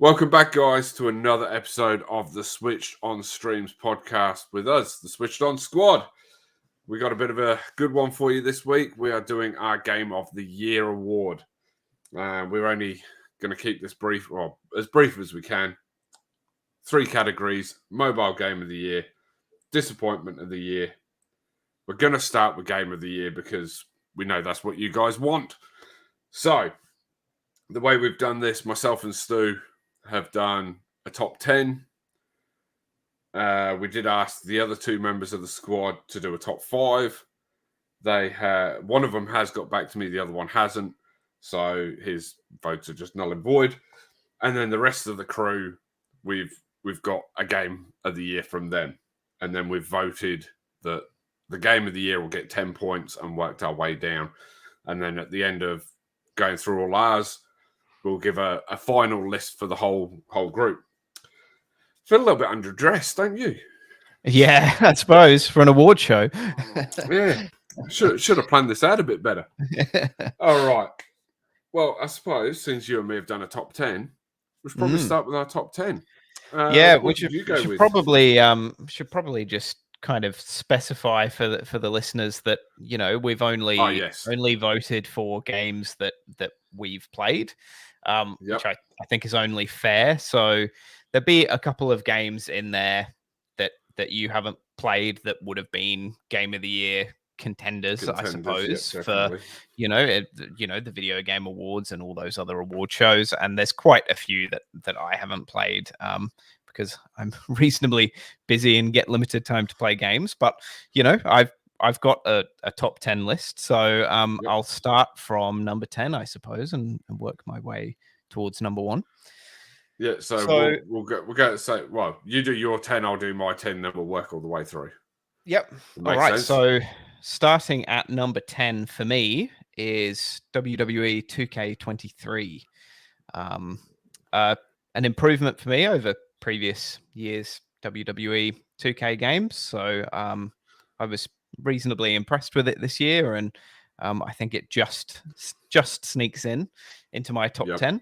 Welcome back, guys, to another episode of the Switched On Streams podcast with us, the Switched On Squad. We got a bit of a good one for you this week. We are doing our Game of the Year award. We're only going to keep this brief, or as brief as we can. 3 categories: Mobile Game of the Year, Disappointment of the Year. We're going to start with Game of the Year because we know that's what you guys want. So, the way we've done this, myself and Stu have done a top 10. We did ask the other 2 members of the squad to do a top 5. One of them has got back to me, the other one hasn't, so his votes are just null and void. And then the rest of the crew, we've got a Game of the Year from them, and then we've voted that the Game of the Year will get 10 points and worked our way down. And then at the end of going through all ours, we'll give a final list for the whole group. Feel a little bit underdressed, don't you? Yeah, I suppose, for an award show. Yeah, should have planned this out a bit better. All right. Well, I suppose since you and me have done a top 10, we should probably start with our top 10. Yeah, what which did you go should with? probably just kind of specify for the listeners that we've only voted for games that we've played, which I think is only fair. So there'll be a couple of games in there that you haven't played that would have been Game of the Year contenders, I suppose, for the Video Game Awards and all those other award shows. And there's quite a few that I haven't played because I'm reasonably busy and get limited time to play games. But I've got a top 10 list, so I'll start from number 10, I suppose, and work my way towards number 1. Yeah, so we'll go. So, well, you do your 10, I'll do my 10, then we'll work all the way through. Yep. All right. Sense. So starting at number 10 for me is WWE 2K23. An improvement for me over previous years' WWE 2K games. So I was reasonably impressed with it this year, and I think it just sneaks into my top 10.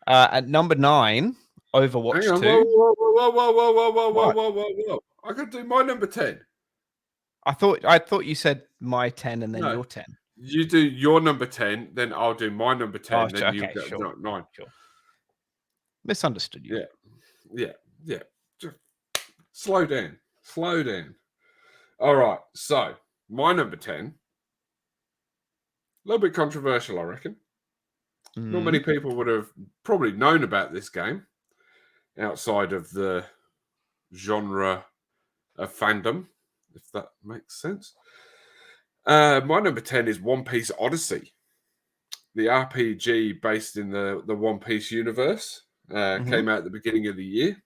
At number 9, Overwatch 2. Whoa. I could do my number 10. I thought you said my 10 and then your 10. You do your number 10, then I'll do my number 10, oh, then okay, you get sure. 9. Sure. Misunderstood you. Yeah. Just slow down. All right, so my number 10, a little bit controversial, I reckon. Not many people would have probably known about this game outside of the genre of fandom, if that makes sense. My number 10 is One Piece Odyssey, the RPG based in the One Piece universe. Came out at the beginning of the year.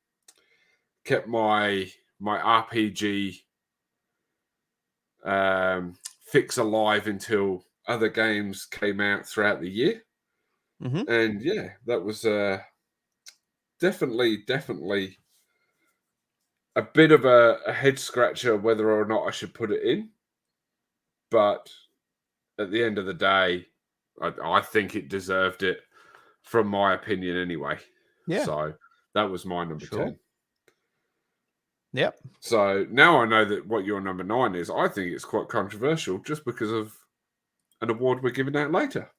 Kept my RPG fix alive until other games came out throughout the year. And yeah, that was definitely a bit of a head scratcher whether or not I should put it in. But at the end of the day, I think it deserved it, from my opinion anyway. Yeah. So that was my number 10. Yep. So now I know that what your number 9 is. I think it's quite controversial just because of an award we're giving out later.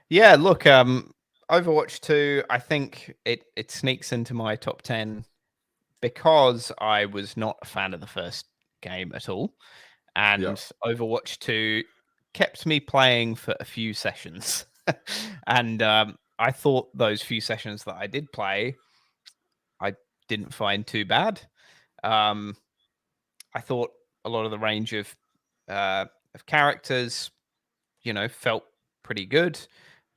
Yeah, look, Overwatch 2, I think it sneaks into my top 10 because I was not a fan of the first game at all. And Overwatch 2 kept me playing for a few sessions. And I thought those few sessions that I did play, I didn't find too bad. I thought a lot of the range of characters, felt pretty good.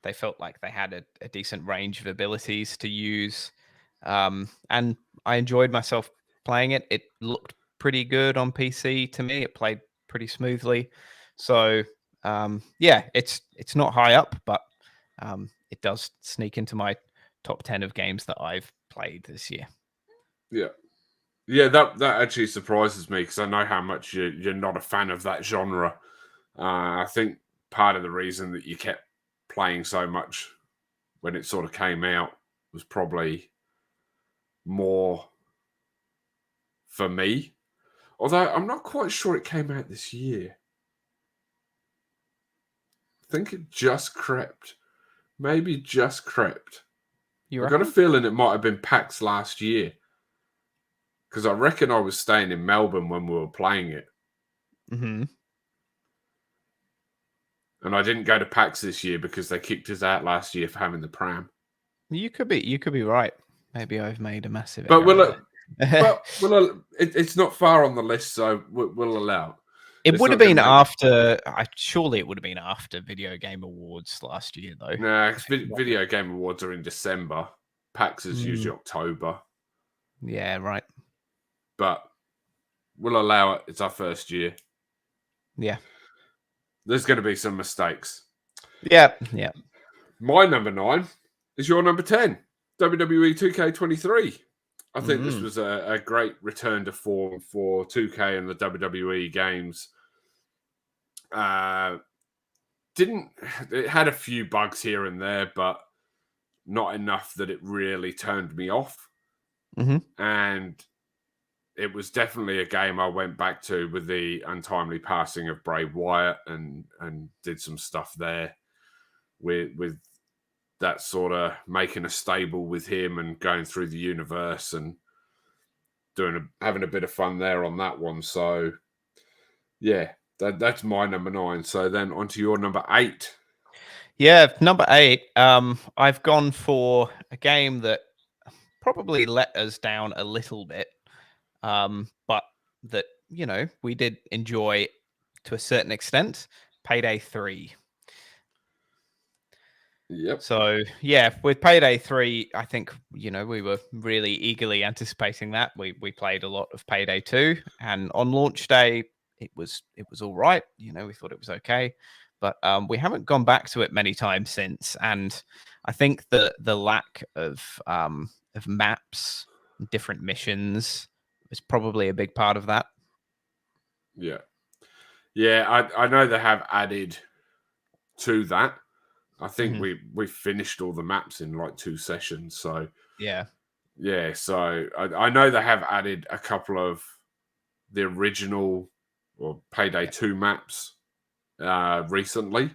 They felt like they had a decent range of abilities to use. And I enjoyed myself playing it. It looked pretty good on PC to me. It played pretty smoothly. So, it's not high up, but it does sneak into my top 10 of games that I've played this year. Yeah, that actually surprises me because I know how much you're not a fan of that genre. I think part of the reason that you kept playing so much when it sort of came out was probably more for me. Although I'm not quite sure it came out this year. I think it just crept. Maybe just crept. I've got a feeling it might have been PAX last year. Because I reckon I was staying in Melbourne when we were playing it. Mm-hmm. And I didn't go to PAX this year because they kicked us out last year for having the pram. You could be right. Maybe I've made a massive error. It's not far on the list, so we'll allow it. It would have been after. Surely it would have been after Video Game Awards last year, though. Nah, Video Game Awards are in December. PAX is usually October. Yeah, right. But we'll allow it. It's our first year. Yeah. There's going to be some mistakes. Yeah. My number 9 is your number 10, WWE 2K23. I think this was a great return to form for 2K and the WWE games. It had a few bugs here and there, but not enough that it really turned me off. Mm-hmm. And it was definitely a game I went back to with the untimely passing of Bray Wyatt and did some stuff there with that sort of making a stable with him and going through the universe and having a bit of fun there on that one. So yeah, that's my number 9. So then on to your number 8. Yeah, number 8. I've gone for a game that probably let us down a little bit, but that we did enjoy to a certain extent. Payday 3. Yep. So yeah, with Payday 3, I think we were really eagerly anticipating that. We played a lot of Payday 2, and on launch day, it was all right. We thought it was okay, but we haven't gone back to it many times since. And I think the lack of maps, different missions, is probably a big part of that. Yeah, I know they have added to that. I think we finished all the maps in like 2 sessions. So yeah. So I know they have added a couple of the original or Payday 2 maps recently.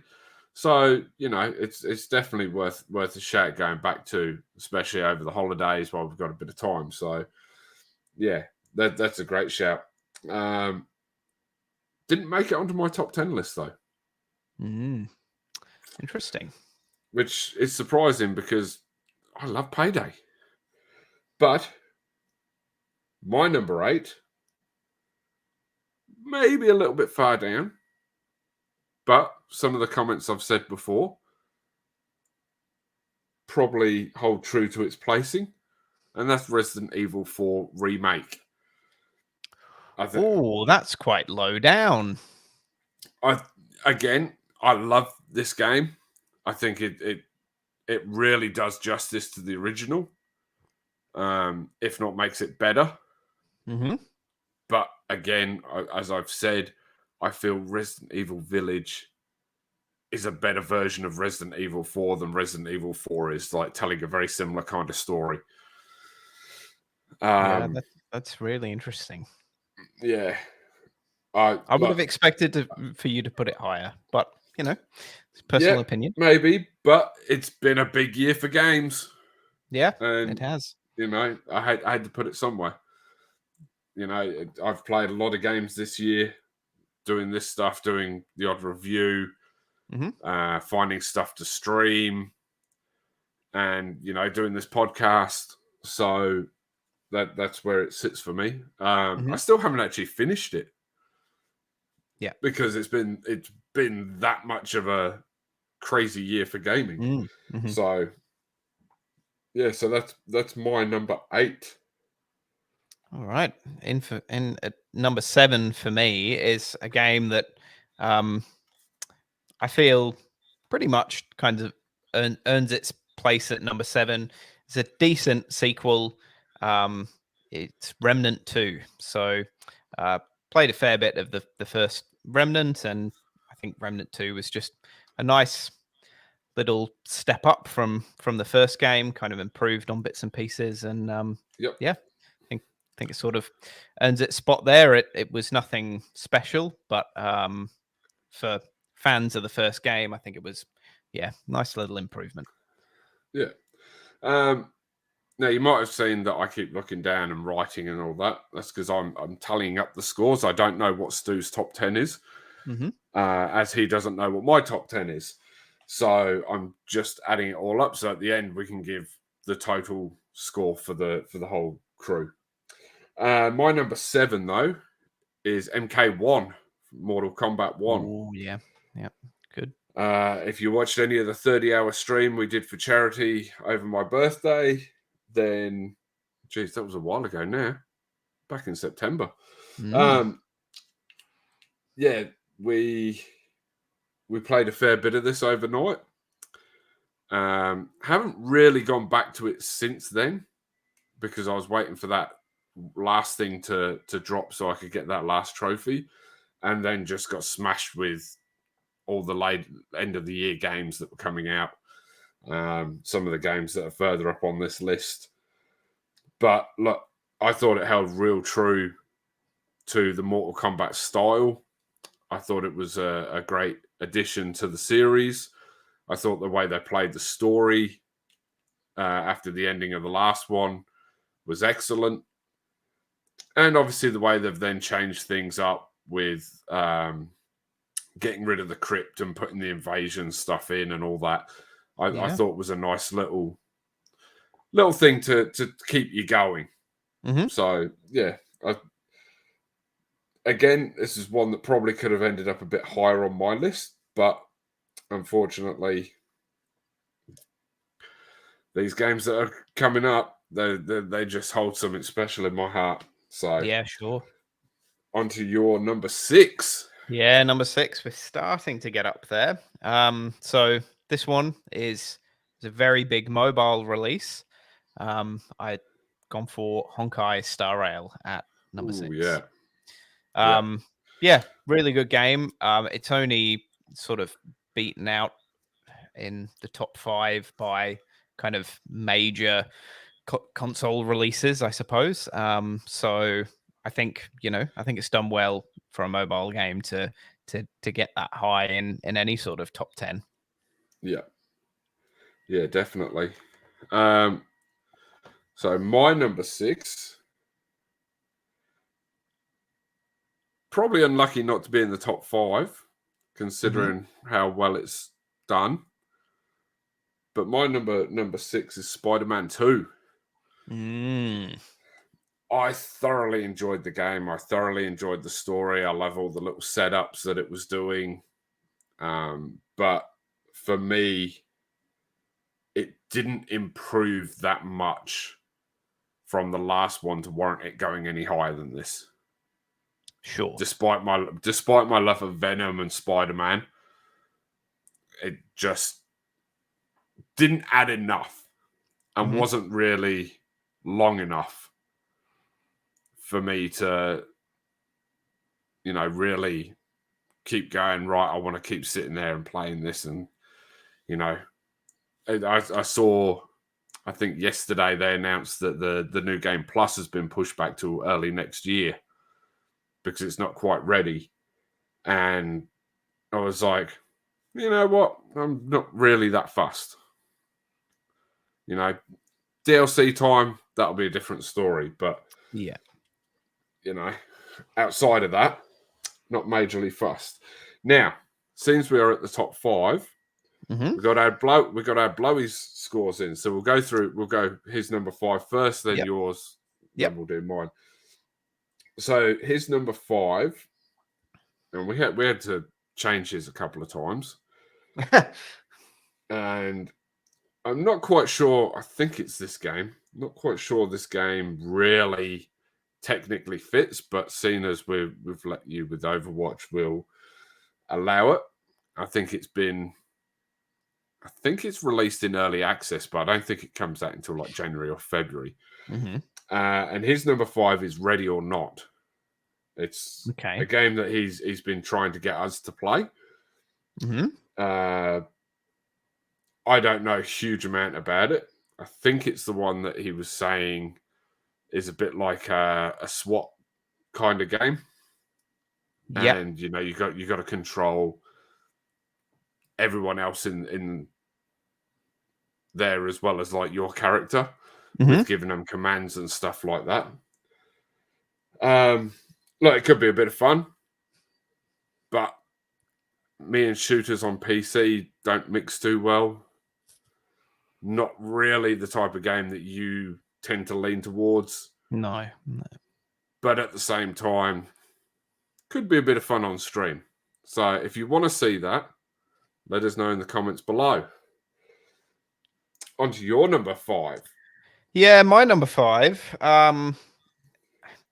So it's definitely worth a shout going back to, especially over the holidays while we've got a bit of time. So yeah, that's a great shout. Didn't make it onto my top 10 list though. Interesting. Which is surprising because I love Payday. But my number 8, maybe a little bit far down, but some of the comments I've said before probably hold true to its placing, and that's Resident Evil 4 Remake. Oh, that's quite low down. I love this game. I think it really does justice to the original, if not makes it better. Mm-hmm. But again, as I've said, I feel Resident Evil Village is a better version of Resident Evil 4 than Resident Evil 4 is, like telling a very similar kind of story. Yeah, that's really interesting. Yeah. I would have expected for you to put it higher, but it's personal opinion. Maybe, but it's been a big year for games. Yeah, and it has. I had to put it somewhere. I've played a lot of games this year, doing this stuff, doing the odd review, finding stuff to stream, and doing this podcast. So that's where it sits for me. I still haven't actually finished it. Yeah, because it's been that much of a crazy year for gaming. So yeah, so that's my number 8. All right. In number 7 for me is a game that I feel pretty much kind of earns its place at number 7. It's a decent sequel. It's Remnant 2. So played a fair bit of the first Remnant, and I think Remnant 2 was just a nice little step up from the first game, kind of improved on bits and pieces, and yeah, I think it sort of earns its spot there. It was nothing special, but for fans of the first game, I think it was nice little improvement. Yeah. Now you might have seen that I keep looking down and writing and all that. That's because I'm tallying up the scores. I don't know what Stu's top 10 is, as he doesn't know what my top 10 is. So I'm just adding it all up. So at the end we can give the total score for the whole crew. My number 7 though is MK1, Mortal Kombat 1. Oh yeah, good. If you watched any of the 30-hour stream we did for charity over my birthday, then, geez, that was a while ago now, back in September. Yeah, we played a fair bit of this overnight. Haven't really gone back to it since then because I was waiting for that last thing to drop so I could get that last trophy, and then just got smashed with all the late end of the year games that were coming out. Some of the games that are further up on this list. But look, I thought it held real true to the Mortal Kombat style. I thought it was a great addition to the series. I thought the way they played the story after the ending of the last one was excellent. And obviously the way they've then changed things up with getting rid of the crypt and putting the invasion stuff in and all that, I thought was a nice little thing to keep you going. So, yeah. Again, this is one that probably could have ended up a bit higher on my list, but unfortunately, these games that are coming up, they just hold something special in my heart. So, yeah, sure. On to your number 6. Yeah, number 6. We're starting to get up there. So this one is a very big mobile release. I'd gone for Honkai Star Rail at number 6. Yeah, really good game. It's only sort of beaten out in the top 5 by kind of major console releases, I suppose. So I think it's done well for a mobile game to get that high in any sort of top 10. Yeah, definitely. So my number 6, probably unlucky not to be in the top 5, considering how well it's done. But my number 6 is Spider-Man 2. I thoroughly enjoyed the game. I thoroughly enjoyed the story. I love all the little setups that it was doing. But for me, it didn't improve that much from the last one to warrant it going any higher than this. Sure. Despite my love of Venom and Spider-Man, it just didn't add enough and wasn't really long enough for me to, really keep going, right, I want to keep sitting there and playing this. And, I saw, I think yesterday they announced that the new game Plus has been pushed back to early next year because it's not quite ready. And I was like, you know what? I'm not really that fussed. DLC time, that'll be a different story. But, yeah, outside of that, not majorly fussed. Now, since we are at the top 5, we got our Blowy's scores in. So we'll go his number 5 first, then yours, then we'll do mine. So his number 5, and we had to change his a couple of times. And I'm not quite sure. I think it's this game. I'm not quite sure this game really technically fits, but seeing as we've let you with Overwatch, we'll allow it. I think it's released in early access, but I don't think it comes out until like January or February. And his number 5 is Ready or Not. It's a game that he's been trying to get us to play. I don't know a huge amount about it. I think it's the one that he was saying is a bit like a SWAT kind of game. Yep. And you got to control everyone else in there as well as like your character with giving them commands and stuff like that. Look, it could be a bit of fun, but me and shooters on PC don't mix too well. Not really the type of game that you tend to lean towards. No. But at the same time, could be a bit of fun on stream. So if you want to see that, let us know in the comments below. On to your number 5. Yeah, my number 5.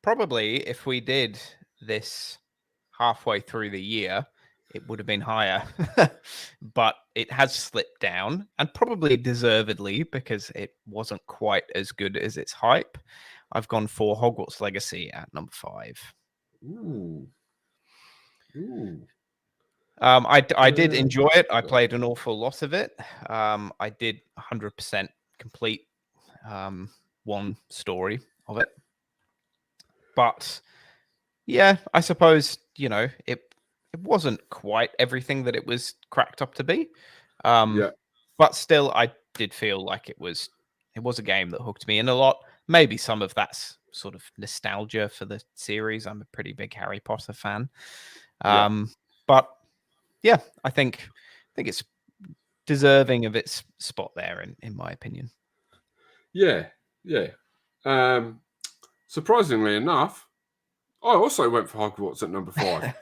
Probably if we did this halfway through the year, it would have been higher. But it has slipped down, and probably deservedly, because it wasn't quite as good as its hype. I've gone for Hogwarts Legacy at number 5. Ooh. I did enjoy it. I played an awful lot of it. I did 100% complete one story of it. But yeah, I suppose, it wasn't quite everything that it was cracked up to be. But still, I did feel like it was a game that hooked me in a lot. Maybe some of that's sort of nostalgia for the series. I'm a pretty big Harry Potter fan. But yeah, I think it's deserving of its spot there, in my opinion. Yeah. Surprisingly enough, I also went for Hogwarts at number 5.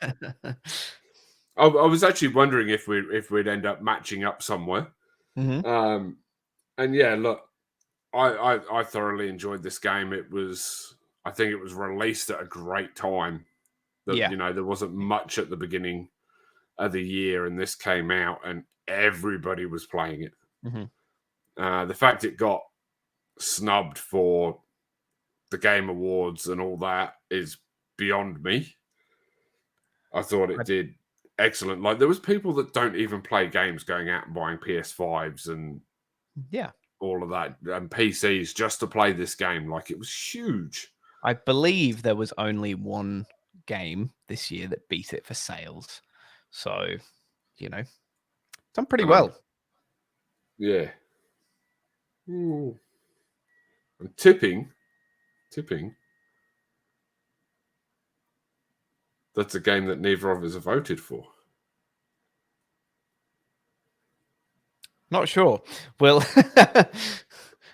I was actually wondering if we'd end up matching up somewhere. And yeah, look, I thoroughly enjoyed this game. I think it was released at a great time. There wasn't much at the beginning of the year, and this came out, and everybody was playing it. The fact it got snubbed for the Game Awards and all that is beyond me. I thought it did excellent. Like, there was people that don't even play games going out and buying PS5s and all of that, and PCs just to play this game. Like, it was huge. I believe there was only one game this year that beat it for sales. So, done pretty well. Yeah. Ooh. I'm tipping. That's a game that neither of us have voted for. Not sure. Well,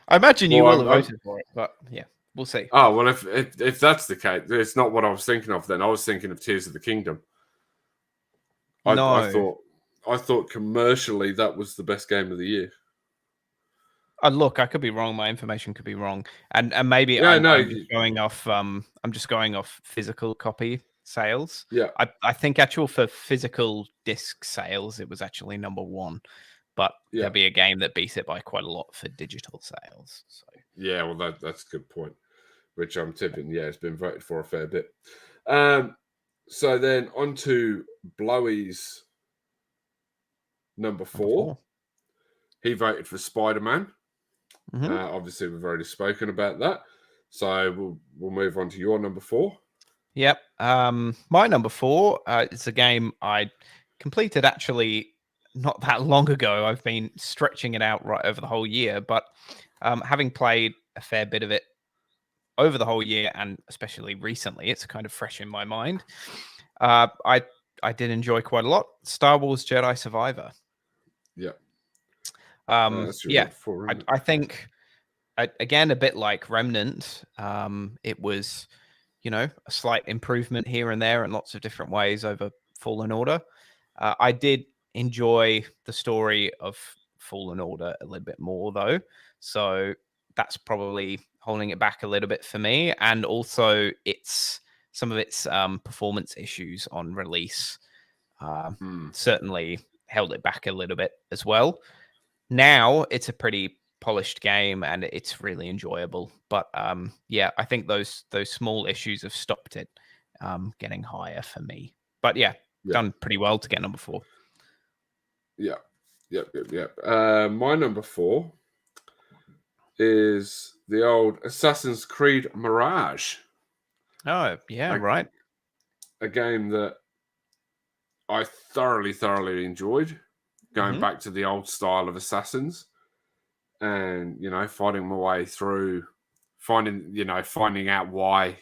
I imagine you will have voted for it, but yeah, we'll see. Oh, well, if that's the case, it's not what I was thinking of then. I was thinking of Tears of the Kingdom. I thought commercially that was the best game of the year. Look, I could be wrong. My information could be wrong, and maybe I'm just going off. I'm just going off physical copy sales. Yeah, I think for physical disc sales, it was actually number 1, but there'll be a game that beat it by quite a lot for digital sales. So yeah, well, that's a good point. Which I'm tipping, it's been voted for a fair bit. So then on to Blowy's number 4. He voted for Spiderman. Obviously, we've already spoken about that. So we'll move on to your number 4. Yep. My number 4 is a game I completed actually not that long ago. I've been stretching it out right over the whole year, but having played a fair bit of it over the whole year, and especially recently, it's kind of fresh in my mind. I did enjoy quite a lot. Star Wars Jedi Survivor. Yeah. Yeah. I think, again, a bit like Remnant, it was, a slight improvement here and there in lots of different ways over Fallen Order. I did enjoy the story of Fallen Order a little bit more, though. So that's probably holding it back a little bit for me. And also some of its performance issues on release certainly held it back a little bit as well. Now it's a pretty polished game and it's really enjoyable. But yeah, I think those small issues have stopped it getting higher for me. But yeah, done pretty well to get number 4. Yeah. Yep. My number 4 is the old Assassin's Creed Mirage. Oh, yeah, right. A game that I thoroughly enjoyed, going back to the old style of Assassins, and fighting my way through, finding out why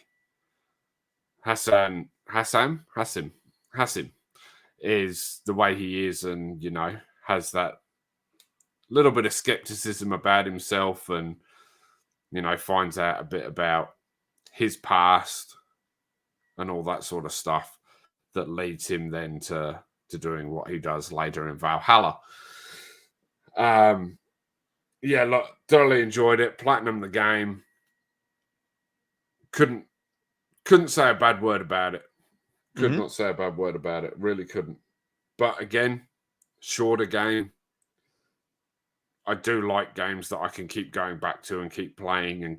Hassim is the way he is, and has that little bit of skepticism about himself, and finds out a bit about his past and all that sort of stuff that leads him then to doing what he does later in Valhalla. Look, thoroughly enjoyed it. Platinum the game. Couldn't say a bad word about it. Could not say a bad word about it. Really couldn't. But again, shorter game. I do like games that I can keep going back to and keep playing, and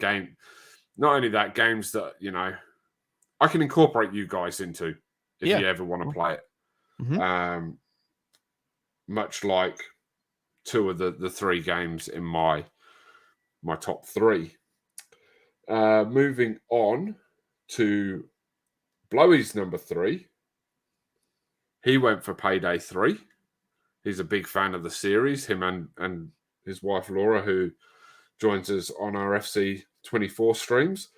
not only that, games that I can incorporate you guys into if you ever want to play it. Much like 2 of the 3 games in my top 3. Moving on to Blowy's number 3. He went for Payday 3. He's a big fan of the series, him and his wife Laura, who joins us on our FC24 streams.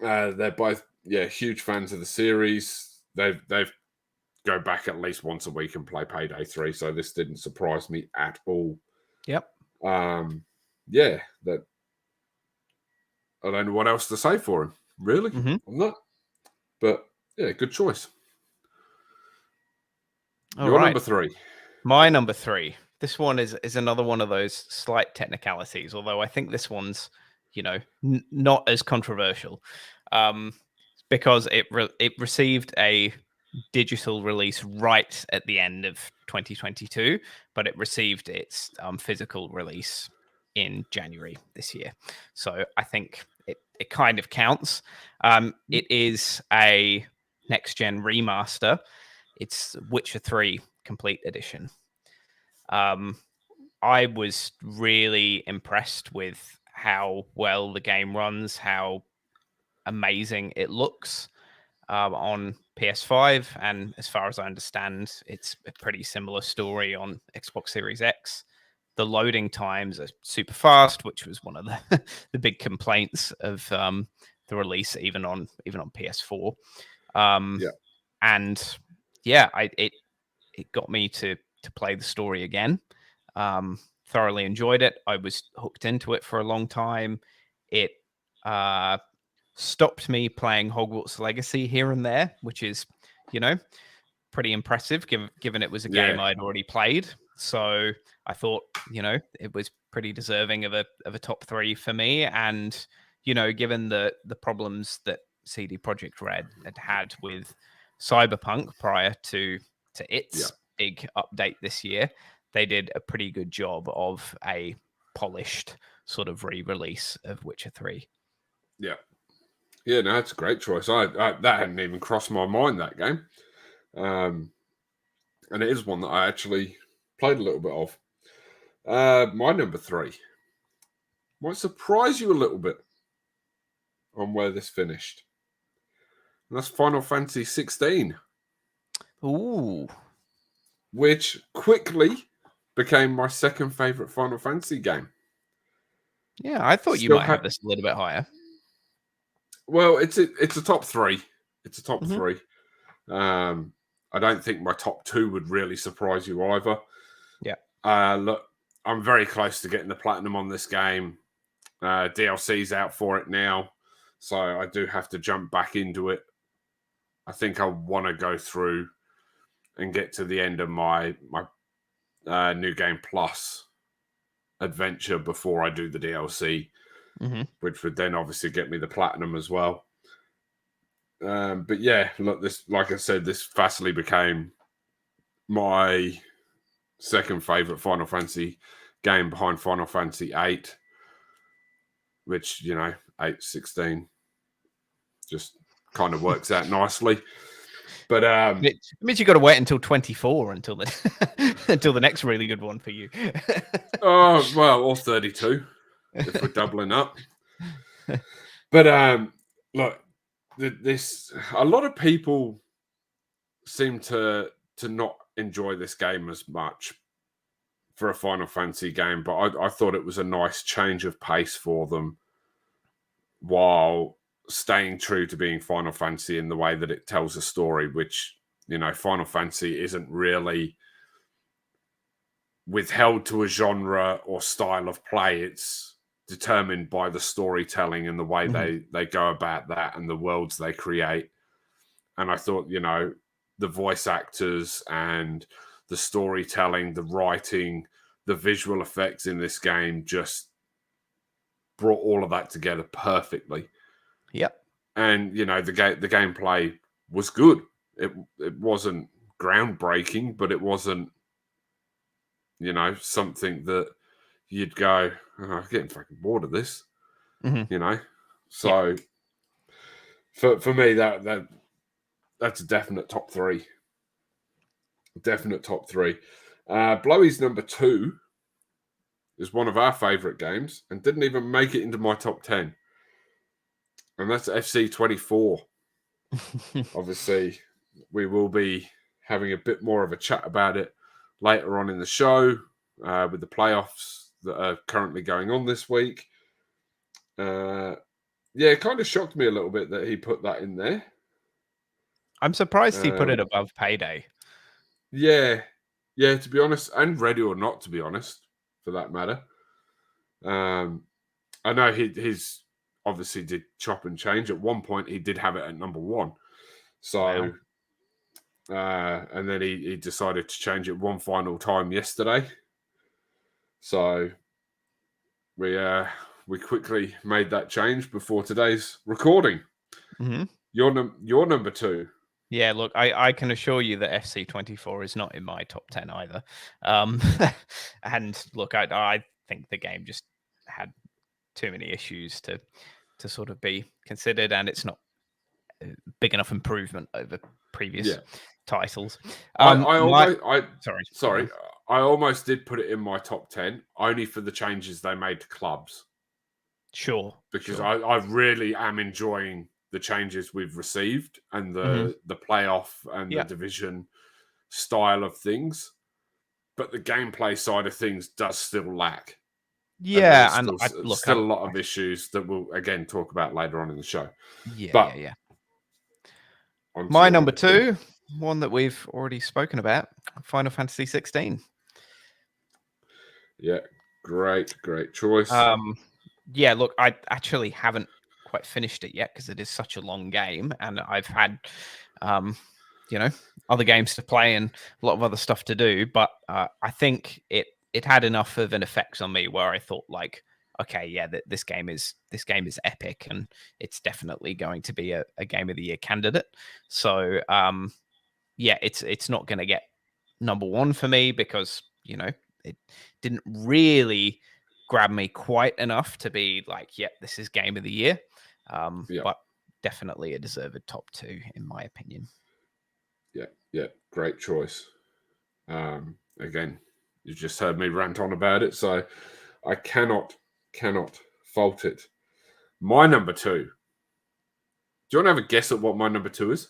They're both huge fans of the series. They've go back at least once a week and play Payday 3, so this didn't surprise me at all. Yep. That I don't know what else to say for him, really. I'm not. But yeah, good choice. Your number 3. My number 3. This one is another one of those slight technicalities, although I think this one's, not as controversial, because it received a digital release right at the end of 2022, but it received its physical release in January this year. So I think it kind of counts. It is a next-gen remaster. It's Witcher 3 Complete Edition. I was really impressed with how well the game runs, how amazing it looks on PS5. And as far as I understand, it's a pretty similar story on Xbox Series X. The loading times are super fast, which was one of the big complaints of the release, even on PS4. And yeah, it got me to play the story again. Thoroughly enjoyed it. I was hooked into it for a long time. It stopped me playing Hogwarts Legacy here and there, which is, pretty impressive given it was a game I'd already played. So I thought, it was pretty deserving of a top 3 for me. And, given the problems that CD Projekt Red had with Cyberpunk prior to its big update this year, they did a pretty good job of a polished sort of re-release of Witcher 3. Yeah, no, that's a great choice. I that hadn't even crossed my mind, that game. And it is one that I actually played a little bit of. My number 3 might surprise you a little bit on where this finished. And that's Final Fantasy 16. Ooh. Which quickly became my second favorite Final Fantasy game. Yeah, I thought you might have this a little bit higher. Well, it's a top 3. It's a top 3. I don't think my top 2 would really surprise you either. Yeah. Look, I'm very close to getting the platinum on this game. DLC's out for it now, so I do have to jump back into it. I think I want to go through and get to the end of my New Game Plus adventure before I do the DLC, which would then obviously get me the platinum as well. But yeah, look, this, like I said, this fastly became my second favorite Final Fantasy game behind Final Fantasy 8, which, 8, 16 just kind of works out nicely. But it means you got to wait until 24 until the next really good one for you. Oh well, or 32 if we're doubling up. But look, this a lot of people seem to not enjoy this game as much for a Final Fantasy game, but I thought it was a nice change of pace for them while staying true to being Final Fantasy in the way that it tells a story, which, Final Fantasy isn't really withheld to a genre or style of play. It's determined by the storytelling and the way they go about that and the worlds they create. And I thought, the voice actors and the storytelling, the writing, the visual effects in this game just brought all of that together perfectly. Yep. And, the gameplay was good. It wasn't groundbreaking, but it wasn't, something that you'd go, I'm getting fucking bored of this, So for me, that's a definite top three. Definite top three. Blowy's number 2 is one of our favourite games and didn't even make it into my top 10. And that's FC24. Obviously, we will be having a bit more of a chat about it later on in the show with the playoffs that are currently going on this week. It kind of shocked me a little bit that he put that in there. I'm surprised he put it above Payday. Yeah, to be honest, and Ready or Not, to be honest, for that matter. I know he's obviously did chop and change. At one point, he did have it at number 1. So, wow. And then he decided to change it one final time yesterday. So we quickly made that change before today's recording. Mm-hmm. Your number 2. Yeah, look, I can assure you that FC24 is not in my top 10 either. And look, I think the game just had too many issues to sort of be considered, and it's not a big enough improvement over previous titles. Sorry. I almost did put it in my top 10 only for the changes they made to clubs. Sure. Because I really am enjoying the changes we've received and the playoff and the division style of things. But the gameplay side of things does still lack. Yeah, and still a lot of issues that we'll again talk about later on in the show. Yeah. My number 2, one that we've already spoken about, Final Fantasy 16. Yeah, great choice. Yeah, look, I actually haven't quite finished it yet because it is such a long game, and I've had, other games to play and a lot of other stuff to do. But I think it had enough of an effect on me where I thought, like, okay, yeah, this game is epic, and it's definitely going to be a game of the year candidate. So, it's not going to get number 1 for me because it didn't really grab me quite enough to be like, this is game of the year. But definitely a deserved top 2 in my opinion. Yeah, great choice. Again, you just heard me rant on about it, so I cannot fault it. My number 2. Do you want to have a guess at what my number 2 is?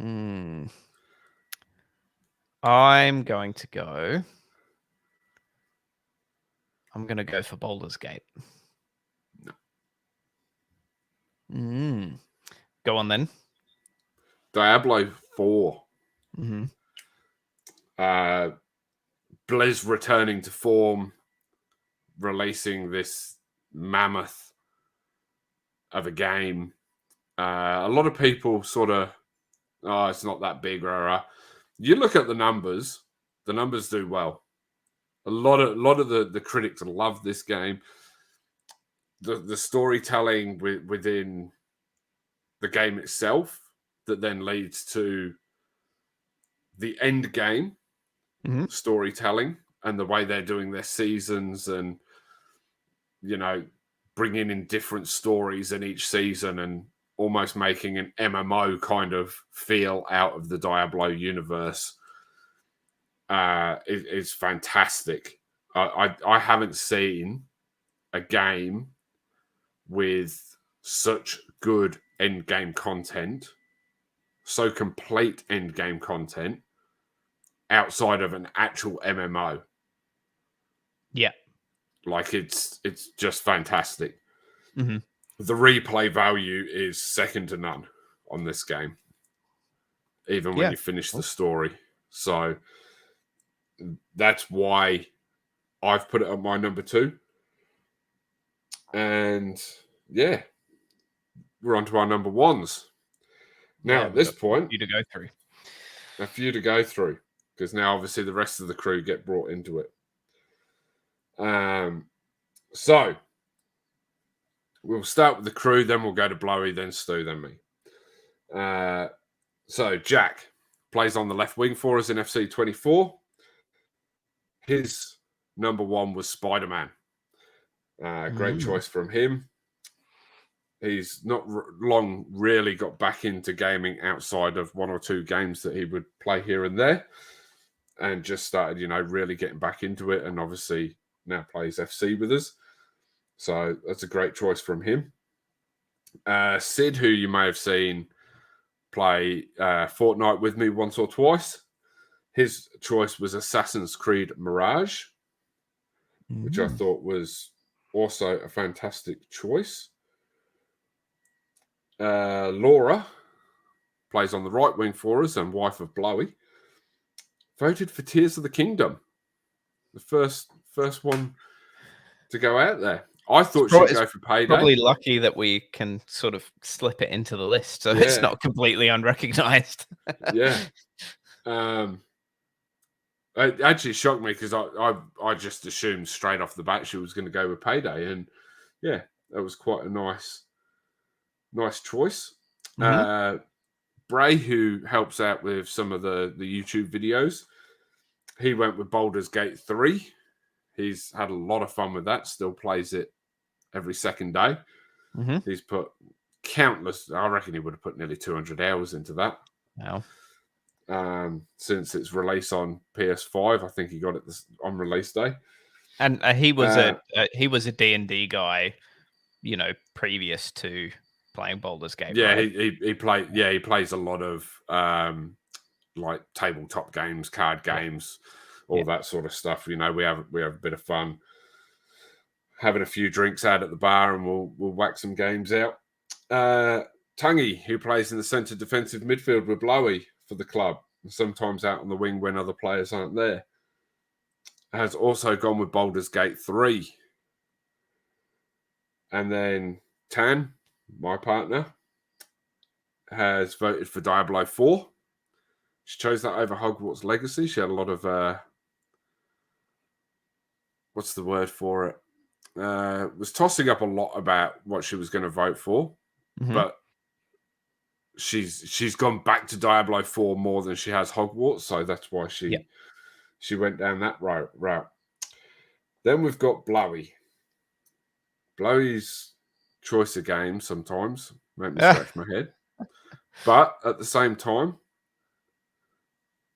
I'm going to go for Baldur's Gate. No. Go on then. Diablo 4. Mm-hmm. Blizz returning to form, releasing this mammoth of a game. A lot of people sort of, it's not that big. You look at the numbers do well. A lot of the critics love this game. The storytelling within the game itself that then leads to the end game storytelling and the way they're doing their seasons and, bringing in different stories in each season and almost making an MMO kind of feel out of the Diablo universe is fantastic. I haven't seen a game with such good end game content, so complete end game content outside of an actual MMO. Yeah. Like it's just fantastic. Mm-hmm. The replay value is second to none on this game, even when you finish the story. So that's why I've put it at my number 2. And yeah, we're on to our number 1s. Now, at this point, a few to go through, because now obviously the rest of the crew get brought into it. So we'll start with the crew, then we'll go to Blowy, then Stu, then me. So Jack plays on the left wing for us in FC24. His number 1 was Spiderman. Great choice from him. He's not long really got back into gaming outside of 1 or 2 games that he would play here and there, and just started, really getting back into it, and obviously now plays FC with us. So that's a great choice from him. Sid, who you may have seen play Fortnite with me once or twice, his choice was Assassin's Creed Mirage, which I thought was also a fantastic choice. Laura plays on the right wing for us and wife of Blowy. Voted for Tears of the Kingdom, the first one to go out there. I thought she'd go for Payday. Probably lucky that we can sort of slip it into the list, so it's not completely unrecognized. Yeah. It actually shocked me because I just assumed straight off the bat she was going to go with Payday, and yeah, that was quite a nice choice. Bray, who helps out with some of the YouTube videos, he went with Baldur's Gate 3. He's had a lot of fun with that, still plays it every second day. He's put countless, I reckon he would have put nearly 200 hours into that. Wow. Since its release on PS5. I think he got it on release day. And he was a D&D guy, previous to playing Baldur's Gate. Yeah, right? he plays a lot of like tabletop games, card games, all that sort of stuff. We have a bit of fun having a few drinks out at the bar, and we'll whack some games out. Tungy, who plays in the centre defensive midfield with Blowy for the club, and sometimes out on the wing when other players aren't there, has also gone with Baldur's Gate 3. And then Tan, my partner, has voted for Diablo 4. She chose that over Hogwarts Legacy. She had a lot of what's the word for it? Was tossing up a lot about what she was going to vote for, but she's gone back to Diablo 4 more than she has Hogwarts, so that's why she went down that route. Then we've got Blowy. Blowy's choice of games sometimes make me scratch my head, but at the same time,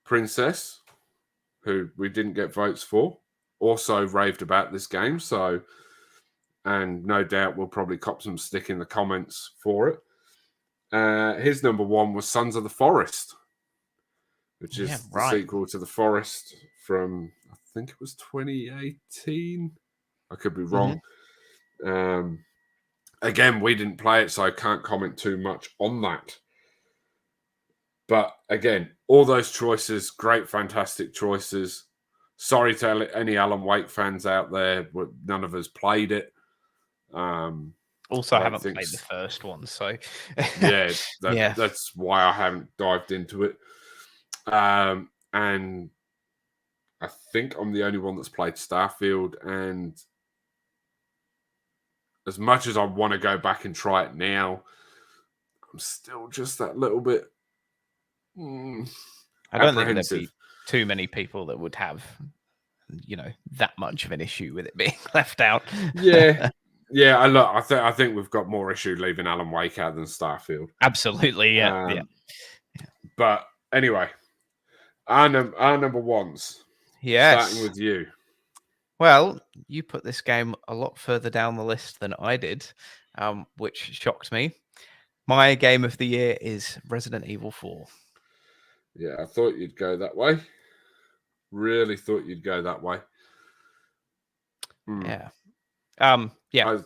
Princess, who we didn't get votes for, also raved about this game, and no doubt we'll probably cop some stick in the comments for it. His number 1 was Sons of the Forest, which is the sequel to The Forest from, I think it was 2018. I could be wrong. Again, we didn't play it, so I can't comment too much on that. But again, all those choices, great, fantastic choices. Sorry to any Alan Wake fans out there, but none of us played it. Also, I haven't played the first one, so that's why I haven't dived into it. And I think I'm the only one that's played Starfield, and as much as I want to go back and try it now, I'm still just that little bit I don't think there'd be too many people that would have, that much of an issue with it being left out. Yeah. Yeah, I think we've got more issue leaving Alan Wake out than Starfield. Absolutely, yeah. But anyway, our number ones. Yes. Starting with you. Well, you put this game a lot further down the list than I did, which shocked me. My game of the year is Resident Evil 4. Yeah, I thought you'd go that way. Really thought you'd go that way. Yeah. Yeah.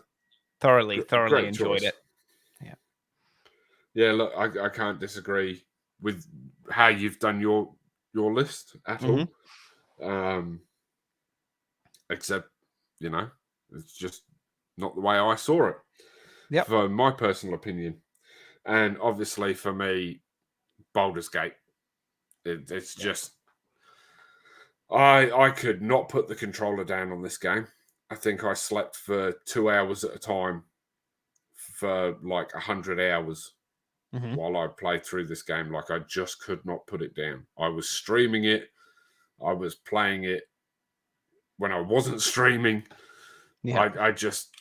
Thoroughly enjoyed it. Yeah. Yeah, look, I can't disagree with how you've done your list at all. Except, it's just not the way I saw it. Yep. For my personal opinion. And obviously for me, Baldur's Gate. It's just I could not put the controller down on this game. I think I slept for 2 hours at a time for like 100 hours while I played through this game. Like, I just could not put it down. I was streaming it. I was playing it when I wasn't streaming. Yeah. I just...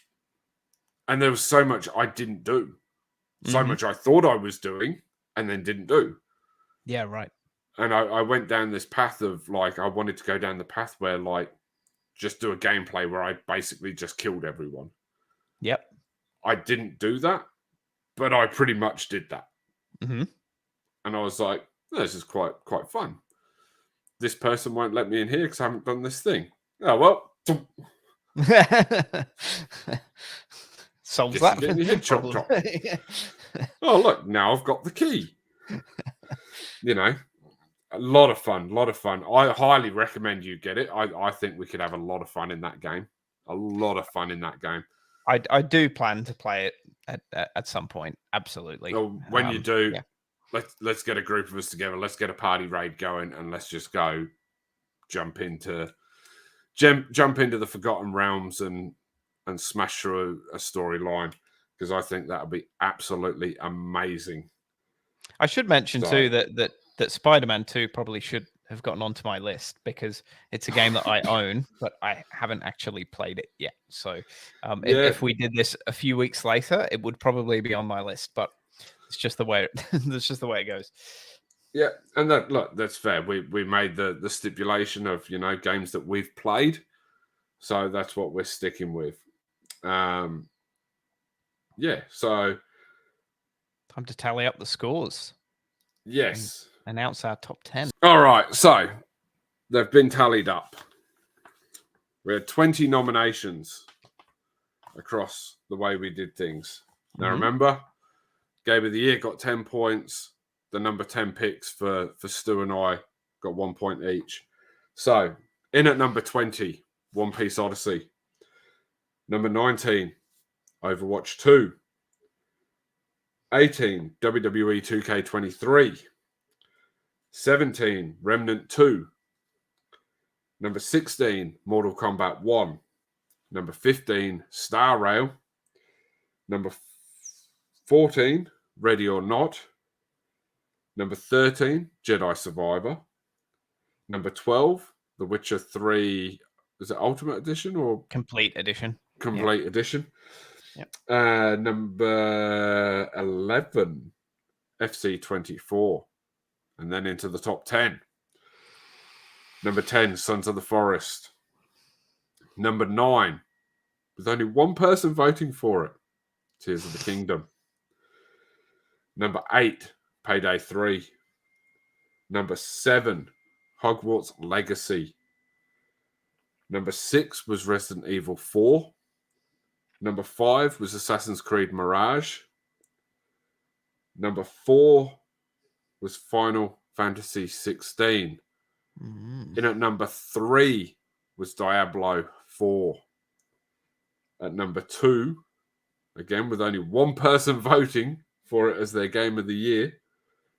And there was so much I didn't do. So much I thought I was doing and then didn't do. Yeah, right. And I went down this path of, like, I wanted to go down the path where, like, just do a gameplay where I basically just killed everyone. Yep. I didn't do that, but I pretty much did that. And I was like, this is quite fun. This person won't let me in here because I haven't done this thing. Oh, well. Solves that. Chop. Oh, look, now I've got the key. A lot of fun. I highly recommend you get it. I think we could have a lot of fun in that game. I do plan to play it at some point. Absolutely. Well, when you do, let's get a group of us together. Let's get a party raid going, and let's just go jump into the Forgotten Realms and smash through a storyline, because I think that would be absolutely amazing. I should mention too that Spiderman 2 probably should have gotten onto my list, because it's a game that I own, but I haven't actually played it yet. So if we did this a few weeks later, it would probably be on my list. But it's just the way it goes. Yeah, and that's fair. We made the stipulation of games that we've played, so that's what we're sticking with. So time to tally up the scores. Yes. Announce our top 10. All right, so they've been tallied up. We had 20 nominations across the way we did things. Now, remember, Game of the Year got 10 points. The number 10 picks for Stu and I got 1 point each. So, in at number 20, One Piece Odyssey. Number 19, Overwatch 2. 18, WWE 2K23. 17, Remnant 2. Number 16, Mortal Kombat 1. Number 15, Star Rail. Number 14, Ready or Not. Number 13, Jedi Survivor. Number 12, The Witcher 3. Is it Ultimate Edition or Complete Edition? Complete Edition. Yep. Number 11, FC24. And then into the top 10. Number 10, Sons of the Forest. Number 9, with only one person voting for it, Tears of the Kingdom. Number 8, Payday 3. Number 7, Hogwarts Legacy. Number 6 was Resident Evil 4. Number 5 was Assassin's Creed Mirage. Number 4 was Final Fantasy 16. In at number 3 was Diablo 4. At number 2, again with only one person voting for it as their game of the year,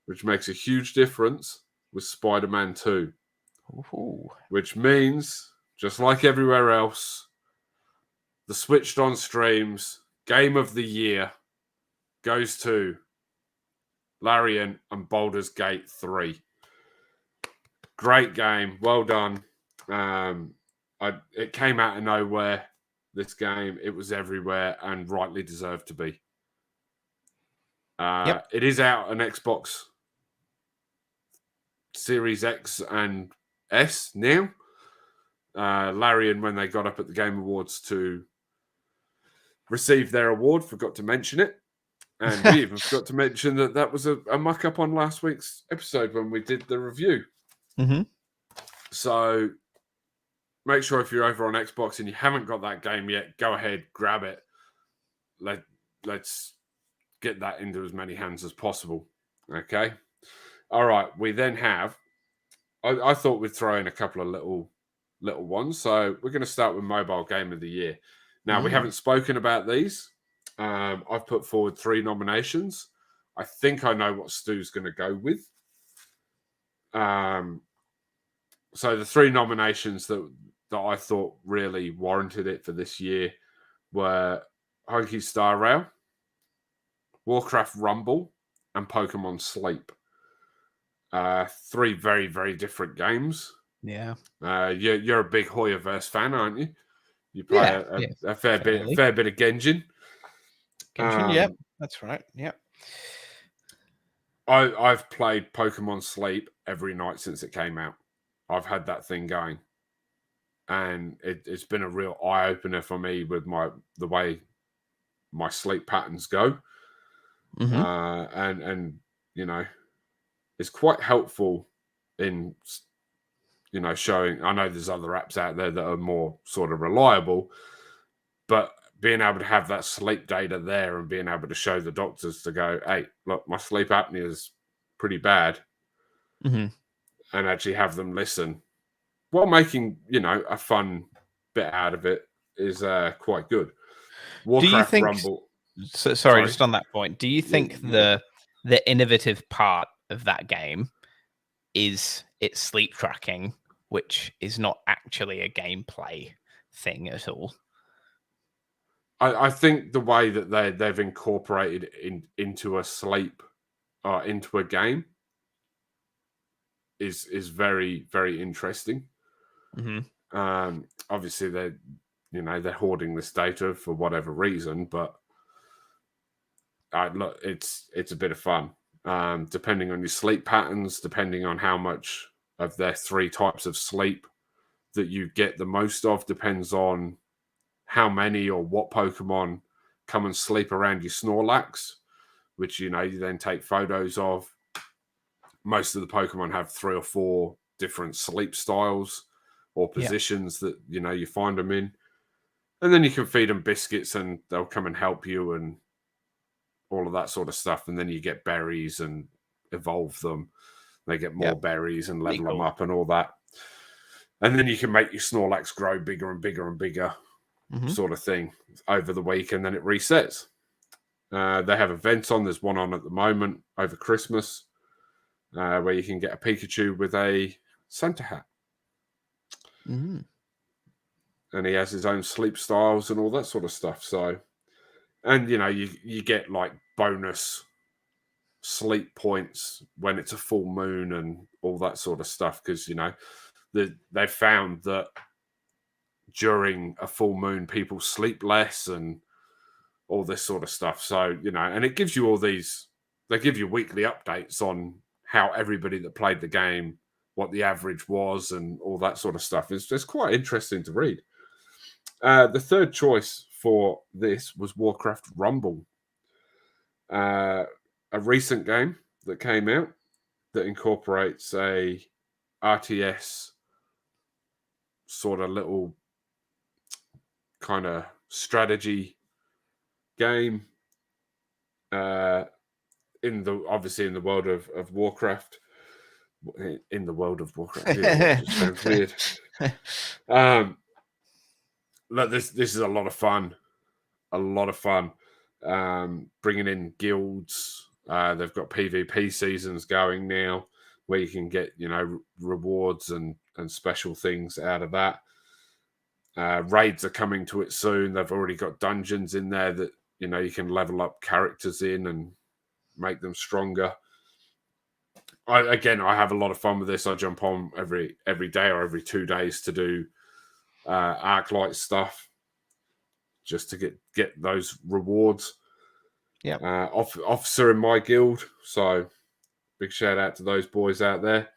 which makes a huge difference, was Spider-Man 2. Ooh. Which means, just like everywhere else, the Switched On Streams game of the year goes to Larian and Baldur's Gate 3. Great game. Well done. It came out of nowhere. this game. It was everywhere and rightly deserved to be. It is out on Xbox Series X and S now. Larian, when they got up at the Game Awards to receive their award, forgot to mention it. And we even forgot to mention that was a muck-up on last week's episode when we did the review. Mm-hmm. So make sure if you're over on Xbox and you haven't got that game yet, go ahead, grab it. Let's get that into as many hands as possible. Okay? All right, we then have... I thought we'd throw in a couple of little ones. So we're going to start with Mobile Game of the Year. Now, we haven't spoken about these. I've put forward 3 nominations. I think I know what Stu's going to go with. So the 3 nominations that I thought really warranted it for this year were Honky Star Rail, Warcraft Rumble, and Pokemon Sleep. 3 very, very different games. Yeah. You're a big Hoyoverse fan, aren't you? You play a fair bit of Genshin. Genshin, yep, that's right. Yep. I've played Pokemon Sleep every night since it came out. I've had that thing going, and it's been a real eye opener for me with the way my sleep patterns go. And it's quite helpful in showing. I know there's other apps out there that are more sort of reliable, but being able to have that sleep data there and being able to show the doctors to go, hey, look, my sleep apnea is pretty bad, and actually have them listen while making a fun bit out of it is quite good. Warcraft Rumble. Sorry, just on that point, do you think the innovative part of that game is its sleep tracking, which is not actually a gameplay thing at all? I think the way that they've incorporated into a sleep into a game is very, very interesting. Obviously they're hoarding this data for whatever reason, but look, it's a bit of fun. Depending on your sleep patterns, depending on how much of their 3 types of sleep that you get the most of, depends on how many or what Pokemon come and sleep around your Snorlax, which you then take photos of. Most of the Pokemon have 3 or 4 different sleep styles or positions that you find them in, and then you can feed them biscuits and they'll come and help you and all of that sort of stuff. And then you get berries and evolve them. They get more berries and level them up and all that. And then you can make your Snorlax grow bigger and bigger and bigger, sort of thing, over the week, and then it resets. They have events on. There's one on at the moment over Christmas where you can get a Pikachu with a Santa hat. And he has his own sleep styles and all that sort of stuff. So, and you get like bonus sleep points when it's a full moon and all that sort of stuff, because they've found that during a full moon people sleep less and all this sort of stuff. So and it gives you all these. They give you weekly updates on how everybody that played the game, what the average was, and all that sort of stuff. It's quite interesting to read. The third choice for this was Warcraft Rumble, a recent game that came out that incorporates a RTS sort of little kind of strategy game obviously in the world of Warcraft. In the world of Warcraft, yeah, it just sounds weird. Look, this is a lot of fun. Bringing in guilds. They've got PvP seasons going now where you can get rewards and special things out of that. Raids are coming to it soon. They've already got dungeons in there that you can level up characters in and make them stronger. I have a lot of fun with this. I jump on every day or every 2 days to do Arclight stuff. just to get those rewards. Yeah. Officer in my guild. So big shout out to those boys out there.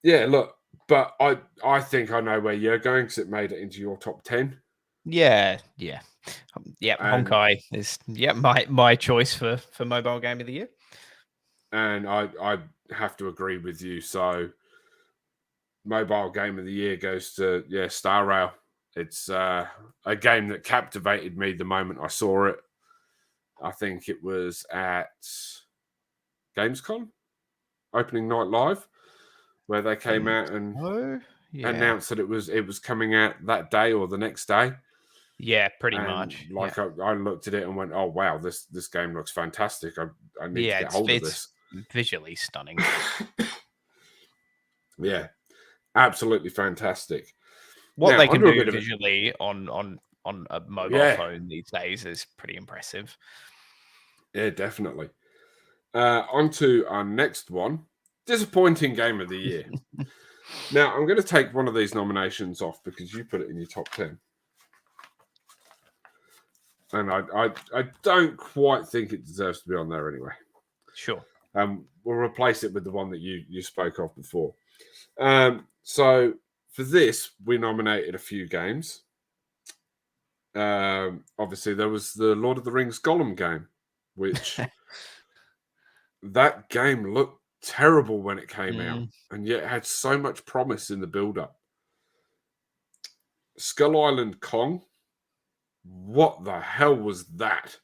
Yeah, look, but I think I know where you're going because it made it into your top 10. Yeah. Honkai is my choice for mobile game of the year. And I have to agree with you. So mobile game of the year goes to Star Rail. It's a game that captivated me the moment I saw it. I think it was at Gamescom, opening night live, where they came out and announced that it was coming out that day or the next day. Yeah, pretty much. Like I looked at it and went, "Oh wow, this game looks fantastic. I need to get hold of this." Visually stunning. Yeah, absolutely fantastic. What they can do visually on a mobile phone these days is pretty impressive. Yeah, definitely. On to our next one. Disappointing game of the year. Now, I'm going to take one of these nominations off because you put it in your top 10. And I don't quite think it deserves to be on there anyway. Sure. We'll replace it with the one that you spoke of before. So for this, we nominated a few games. Obviously, there was the Lord of the Rings Gollum game, which that game looked terrible when it came out, and yet it had so much promise in the build-up. Skull Island Kong, what the hell was that?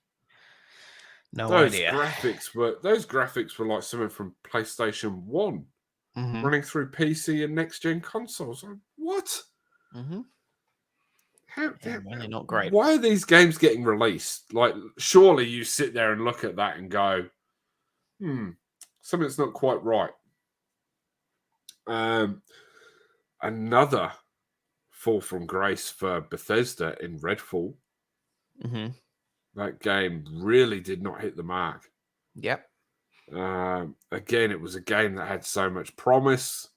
No idea. Those graphics were like something from PlayStation 1 running through PC and next-gen consoles. Like, what? Really not great. Why are these games getting released? Like, surely you sit there and look at that and go, something's not quite right. Another fall from grace for Bethesda in Redfall. That game really did not hit the mark. Yep. Again, it was a game that had so much promise.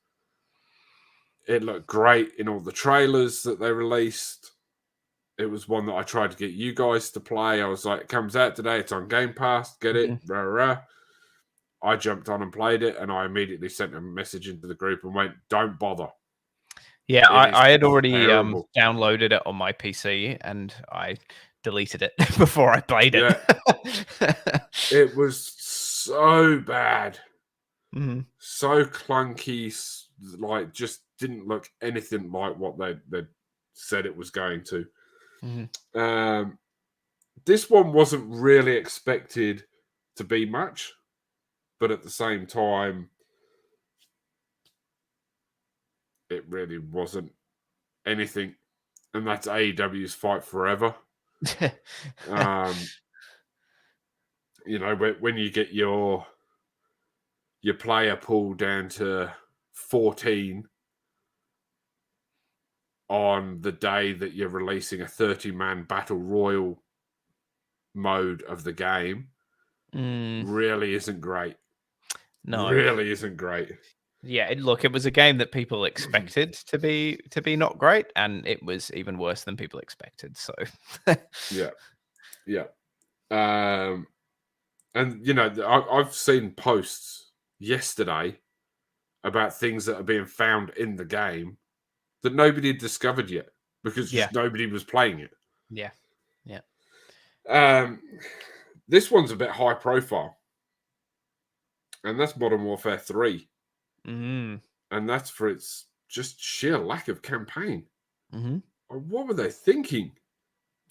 It looked great in all the trailers that they released. It was one that I tried to get you guys to play. I was like, it comes out today. It's on Game Pass. Get it. Rah, rah. I jumped on and played it, and I immediately sent a message into the group and went, don't bother. Yeah, I had already downloaded it on my PC, and I deleted it before I played it. Yeah. It was so bad. So clunky, like just didn't look anything like what they said it was going to. This one wasn't really expected to be much, but at the same time, it really wasn't anything. And that's AEW's Fight Forever. You know, when you get your player pool down to 14 on the day that you're releasing a 30-man battle royal mode of the game, really isn't great. No, really isn't great. Yeah, look, it was a game that people expected to be not great, and it was even worse than people expected. So, yeah. And you know, I've seen posts yesterday about things that are being found in the game that nobody had discovered yet because just nobody was playing it. Yeah. This one's a bit high profile, and that's Modern Warfare 3. And that's for its just sheer lack of campaign. What were they thinking?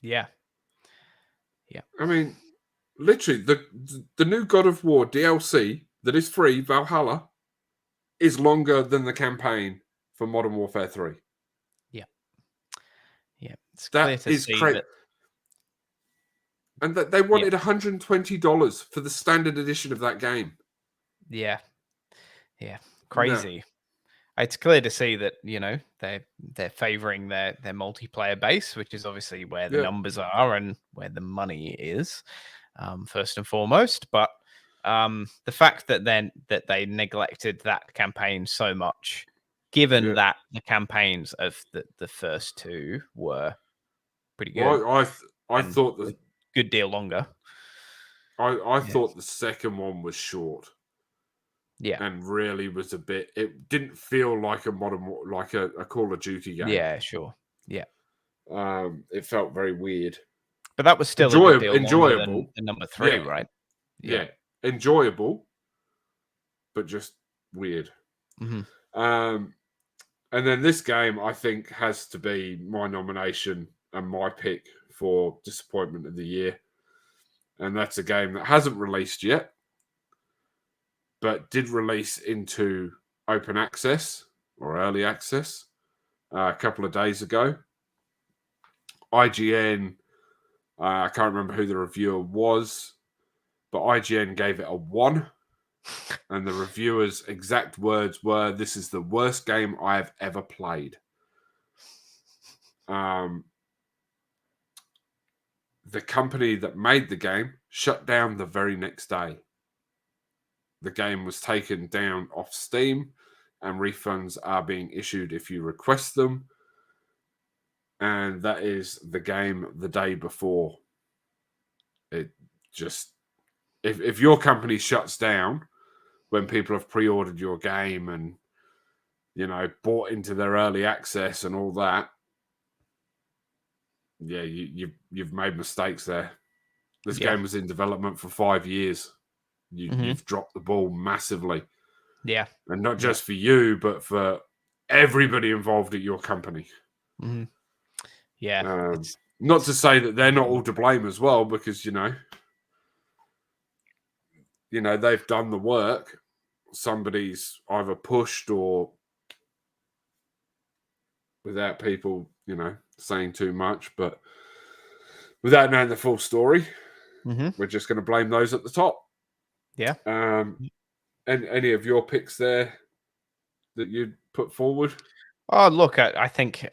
Yeah. I mean, literally, the new God of War DLC that is free, Valhalla, is longer than the campaign for Modern Warfare 3. Yeah. It's clear to see that. And that they wanted $120 for the standard edition of that game. Yeah. Crazy. No. It's clear to see that, you know, they're favoring their multiplayer base, which is obviously where the numbers are and where the money is, first and foremost. But the fact that they neglected that campaign so much given that the campaigns of the first two were pretty good. Well, I thought a good deal longer. I thought the second one was short. Yeah. And really was a bit. It didn't feel like a a Call of Duty game. Yeah, sure. Yeah. It felt very weird. But that was still a good deal longer than number 3, right? Yeah. Enjoyable, but just weird. Mm-hmm. And then this game, I think, has to be my nomination and my pick for Disappointment of the Year. And that's a game that hasn't released yet, but did release into open access or early access a couple of days ago. IGN, I can't remember who the reviewer was, but IGN gave it a 1. And the reviewer's exact words were, "This is the worst game I have ever played." The company that made the game shut down the very next day. The game was taken down off Steam, and refunds are being issued if you request them. And that is the game the day before. It just, if your company shuts down when people have pre-ordered your game and, you know, bought into their early access and all that, yeah, you've made mistakes there. This game was in development for 5 years. You've dropped the ball massively. Yeah. And not just for you, but for everybody involved at your company. Mm-hmm. Yeah. Not to say that they're not all to blame as well, because, you know, they've done the work. Somebody's either pushed or without people, you know, saying too much, but without knowing the full story, we're just going to blame those at the top. Yeah. And any of your picks there that you'd put forward? Oh, look, I think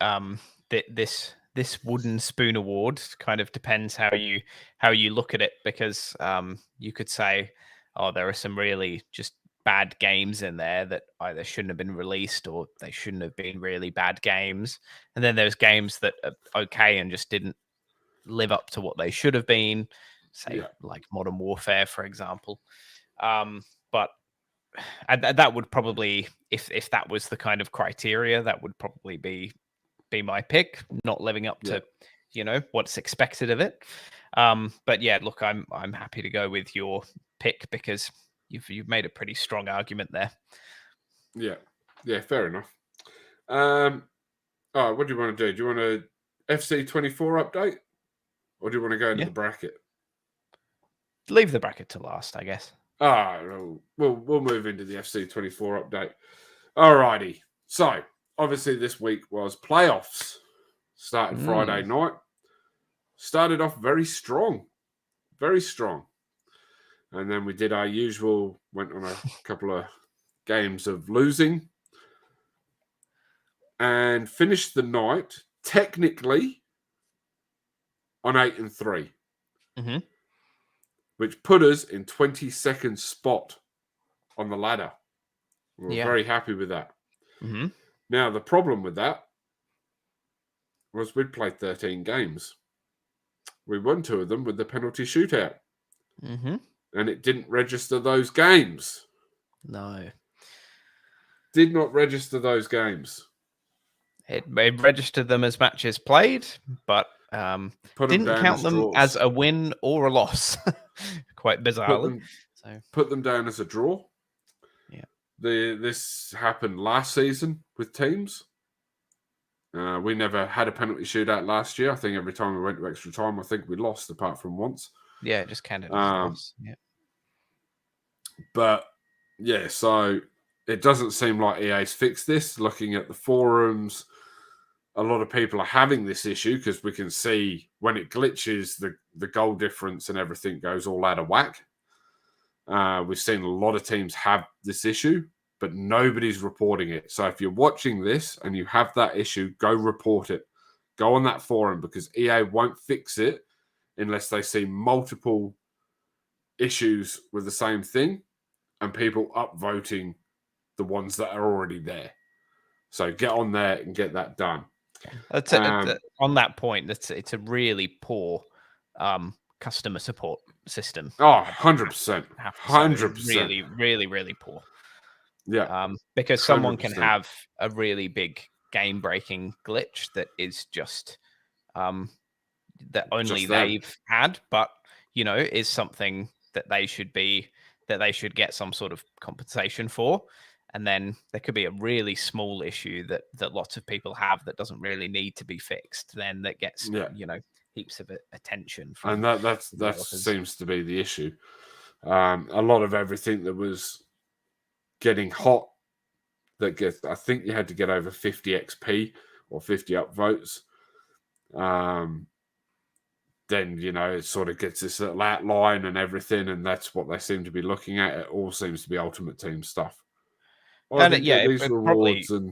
this wooden spoon award kind of depends how you look at it, because you could say, oh, there are some really just bad games in there that either shouldn't have been released or they shouldn't have been really bad games. And then there's games that are okay and just didn't live up to what they should have been, say like Modern Warfare, for example. But that would probably, if that was the kind of criteria, that would probably be my pick, not living up to, you know, what's expected of it. But yeah, look, I'm happy to go with your pick because you've made a pretty strong argument there. Yeah, fair enough. All right, what do you want to do? Do you want a FC24 update, or do you want to go into the bracket? Leave the bracket to last, I guess. We'll move into the FC24 update. Alrighty. So obviously this week was playoffs. Started Friday night. Started off very strong. Very strong. And then we did our usual, went on a couple of games of losing. And finished the night technically on 8-3. Which put us in 22nd spot on the ladder. We were very happy with that. Now, the problem with that was we'd played 13 games. We won 2 of them with the penalty shootout. And it didn't register those games. No. Did not register those games. It registered them as matches played, but didn't count them as a win or a loss. Quite bizarrely. Put them down as a draw. Yeah. This happened last season with teams. We never had a penalty shootout last year. I think every time we went to extra time, I think we lost, apart from once. Yeah, it just counted as a loss. Yeah. But yeah, so it doesn't seem like EA's fixed this. Looking at the forums, a lot of people are having this issue because we can see when it glitches, the goal difference and everything goes all out of whack. We've seen a lot of teams have this issue, but nobody's reporting it. So if you're watching this and you have that issue, go report it. Go on that forum, because EA won't fix it unless they see multiple issues with the same thing and people upvoting the ones that are already there. So get on there and get that done. On that point, it's a really poor customer support system. Oh, 100%. 100%. Really, really, really poor. Yeah. Because someone can have a really big game-breaking glitch that is just that only they've had, but is something that they should get some sort of compensation for. And then there could be a really small issue that lots of people have that doesn't really need to be fixed. Then that gets heaps of attention from. And that seems to be the issue. A lot of everything that was getting hot, I think you had to get over 50 XP or 50 upvotes. Then it sort of gets this little outline and everything, and that's what they seem to be looking at. It all seems to be Ultimate Team stuff. It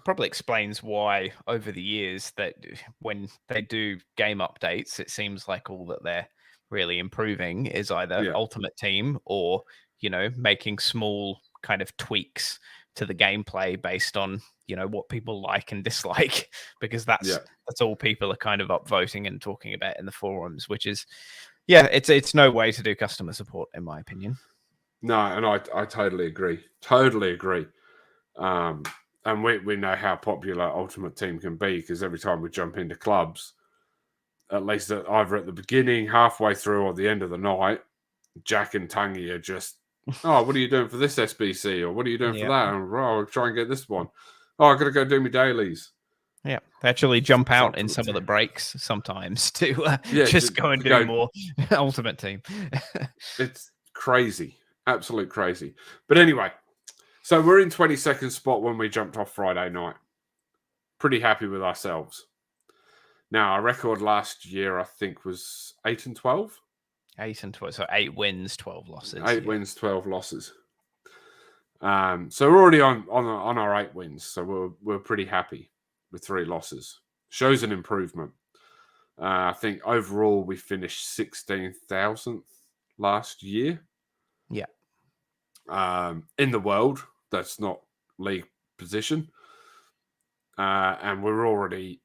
probably explains why over the years that when they do game updates, it seems like all that they're really improving is either Ultimate Team or making small kind of tweaks to the gameplay based on what people like and dislike, because that's all people are kind of upvoting and talking about in the forums, which is it's no way to do customer support, in my opinion. No, and I totally agree. And we know how popular Ultimate Team can be, because every time we jump into clubs, at least either at the beginning, halfway through, or the end of the night, Jack and Tangy are just, oh, what are you doing for this SBC? Or what are you doing for that? And, I'll try and get this one. Oh, I got to go do my dailies. Yeah, they actually jump out in some of the breaks sometimes to just go and do more Ultimate Team. It's crazy. Absolute crazy. But anyway, so we're in 22nd spot when we jumped off Friday night. Pretty happy with ourselves. Now, our record last year, I think, was 8-12. 8-12, so 8 wins, 12 losses. 8 wins, 12 losses. So we're already on our 8 wins. So we're pretty happy with 3 losses. Shows an improvement. I think overall we finished 16,000th last year. Yeah. In the world, that's not league position. And we're already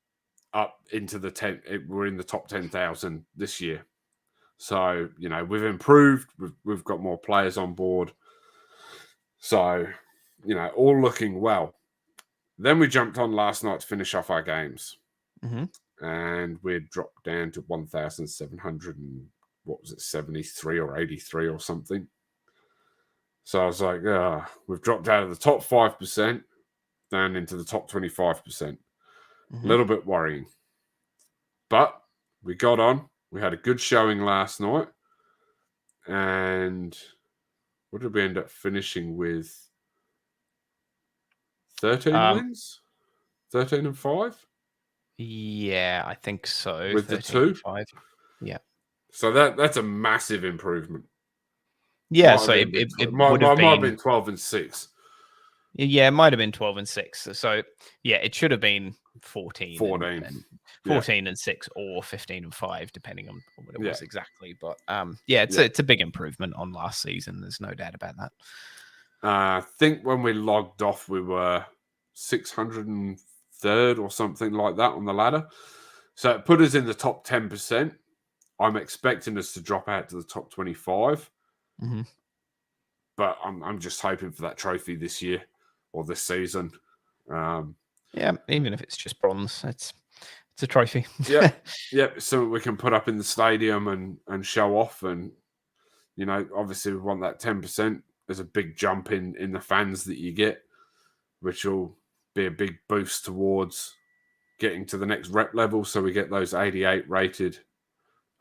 up into the 10. We're in the top 10,000 this year. So, we've improved. We've got more players on board. So, all looking well. Then we jumped on last night to finish off our games. Mm-hmm. And we dropped down to 1,700 and, 73 or 83 or something. So I was like, we've dropped out of the top 5% down into the top 25%. Mm-hmm. A little bit worrying. But we got on. We had a good showing last night. And what did we end up finishing with? 13 wins? 13-5? Yeah, I think so. With the 2? 5. Yeah. So that's a massive improvement. Yeah, so it might have been 12-6. Yeah, it might have been 12-6. So yeah, it should have been 14 and 6 or 15-5, depending on what it was exactly. But it's a big improvement on last season. There's no doubt about that. I think when we logged off, we were 603rd or something like that on the ladder. So it put us in the top 10%. I'm expecting us to drop out to the top 25. Mm-hmm. But I'm just hoping for that trophy this year or this season. Even if it's just bronze, it's a trophy. Yeah. So we can put up in the stadium and show off. And, obviously we want that 10%. There's a big jump in the fans that you get, which will be a big boost towards getting to the next rep level. So we get those 88 rated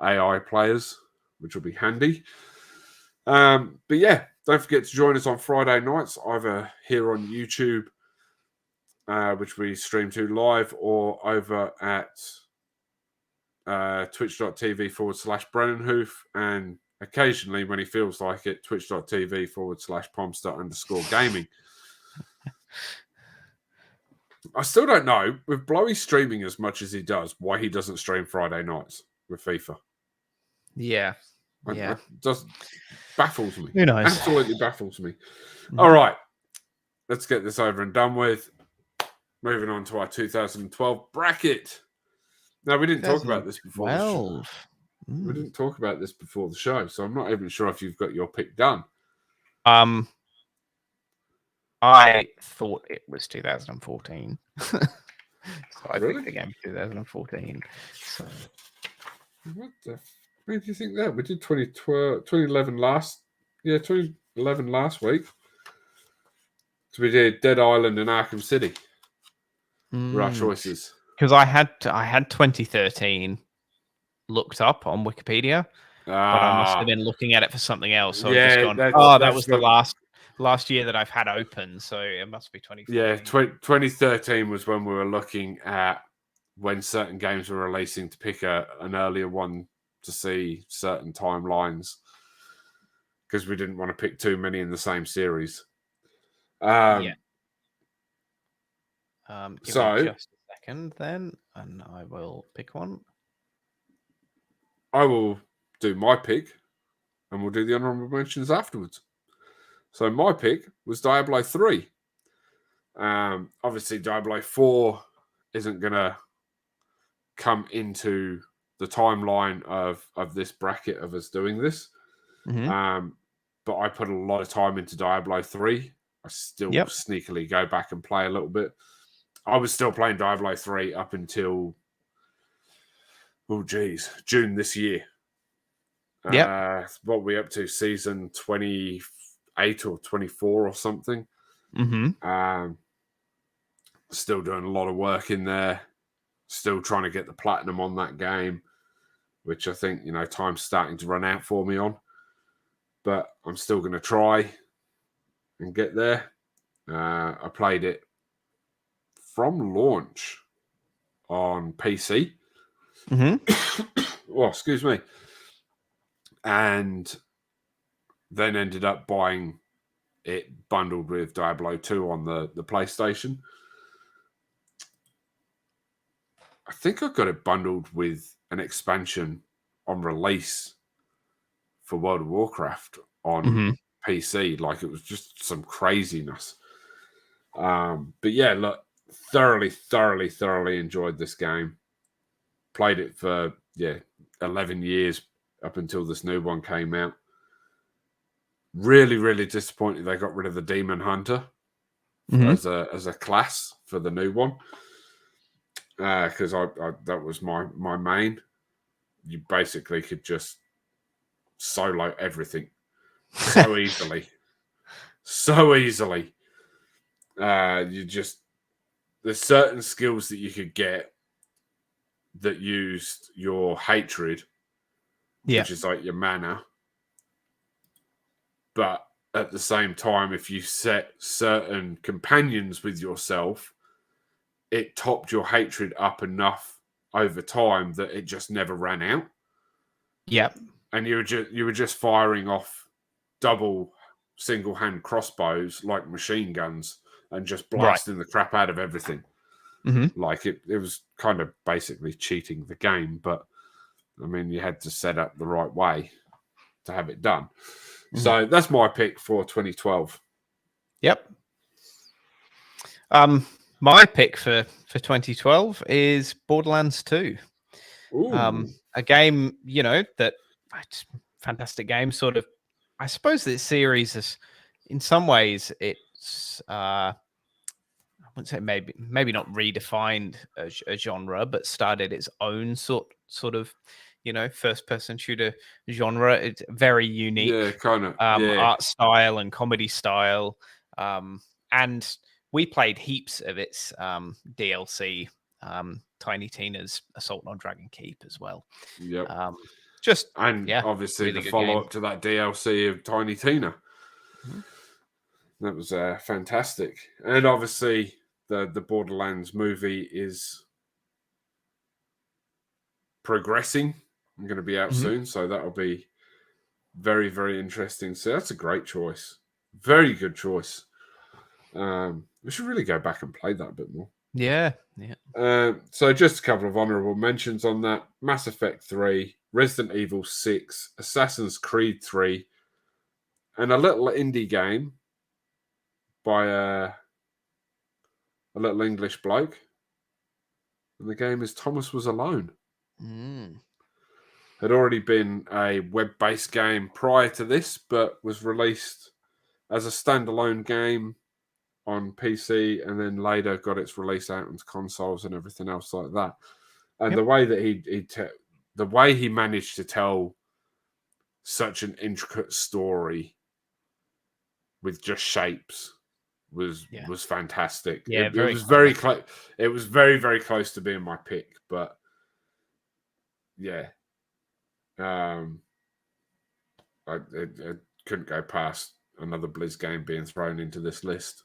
AI players, which will be handy. But yeah, don't forget to join us on Friday nights, either here on YouTube, which we stream to live, or over at twitch.tv/BrennanHoof, and occasionally, when he feels like it, twitch.tv/Pomster_gaming. I still don't know, with Blowy streaming as much as he does, why he doesn't stream Friday nights with FIFA. Yeah. It just baffles me. Who knows? Absolutely baffles me. All right. Let's get this over and done with. moving on to our 2012 bracket. Now, we didn't talk about this before the show. We didn't talk about this before the show, so I'm not even sure if you've got your pick done. I thought it was 2014. So I really? picked the game 2014. So. What the? Where do you think that? We did 2011 last. Yeah, 2011 last week. So we did Dead Island and Arkham City. Were our choices? Because I had 2013 looked up on Wikipedia, but I must have been looking at it for something else. So I've just gone, that was the last year that I've had open, so it must be 2014. Yeah, 2013 was when we were looking at when certain games were releasing to pick an earlier one to see certain timelines, because we didn't want to pick too many in the same series. Give me just a second then, and I will pick one. I will do my pick, and we'll do the honorable mentions afterwards. So my pick was Diablo 3. Obviously, Diablo 4 isn't going to come into the timeline of this bracket of us doing this. But I put a lot of time into Diablo 3. I still sneakily go back and play a little bit. I was still playing Diablo 3 up until, June this year. What are we up to? Season 28 or 24 or something. Still doing a lot of work in there. Still trying to get the platinum on that game, which I think, time's starting to run out for me on. But I'm still going to try and get there. I played it from launch on PC. Oh, excuse me. And then ended up buying it bundled with Diablo 2 on the PlayStation. I think I got it bundled with an expansion on release for World of Warcraft on PC. Like, it was just some craziness. But yeah, look, thoroughly enjoyed this game. Played it for 11 years up until this new one came out. Really disappointed they got rid of the Demon Hunter as a class for the new one, because I that was my main. You basically could just solo everything so easily. There's certain skills that you could get that used your hatred, which is like your mana. But at the same time, if you set certain companions with yourself, it topped your hatred up enough over time that it just never ran out. Yep. And you were just firing off double single-hand crossbows like machine guns and just blasting the crap out of everything. Like, it was kind of basically cheating the game, but I mean, you had to set up the right way to have it done. So that's my pick for 2012. Yep. My pick for 2012 is Borderlands 2. A game, that fantastic game. Sort of, I suppose this series is, in some ways, it's I wouldn't say maybe not redefined a genre, but started its own sort of first person shooter genre. It's very unique, art style and comedy style, and we played heaps of its DLC, Tiny Tina's Assault on Dragon Keep as well. Yep. really Obviously the follow-up to that DLC of Tiny Tina. That was fantastic. And obviously the Borderlands movie is progressing. I'm going to be out soon, so that'll be very, very interesting. So that's a great choice. Very good choice. We should really go back and play that a bit more. Yeah. So just a couple of honorable mentions on that. Mass Effect 3, Resident Evil 6, Assassin's Creed 3, and a little indie game by a little English bloke. And the game is Thomas Was Alone. Had already been a web-based game prior to this, but was released as a standalone game on PC, and then later got its release out onto consoles and everything else like that. And the way that the way he managed to tell such an intricate story with just shapes was fantastic. Yeah, it was very close. It was very, very close to being my pick, but yeah, I couldn't go past another Blizz game being thrown into this list.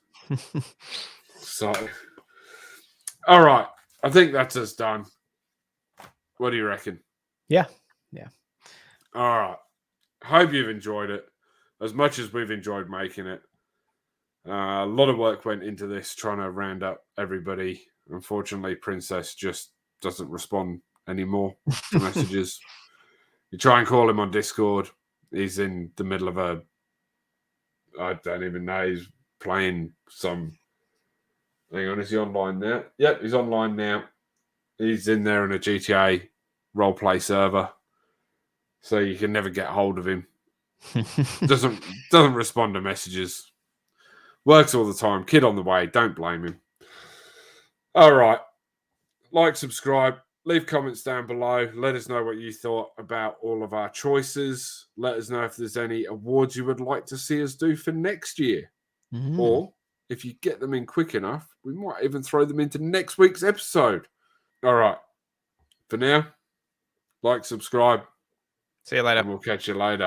So, all right, I think that's us done. What do you reckon? Yeah. All right. Hope you've enjoyed it as much as we've enjoyed making it. A lot of work went into this, trying to round up everybody. Unfortunately, Princess just doesn't respond anymore to messages. You try and call him on Discord. He's in the middle of I don't even know. He's playing some. Hang on, is he online now? Yep, he's online now. He's in there in a GTA roleplay server, so you can never get hold of him. doesn't respond to messages. Works all the time. Kid on the way. Don't blame him. All right. Like, subscribe, leave comments down below. Let us know what you thought about all of our choices. Let us know if there's any awards you would like to see us do for next year. Or if you get them in quick enough, we might even throw them into next week's episode. All right. For now, like, subscribe. See you later. And we'll catch you later.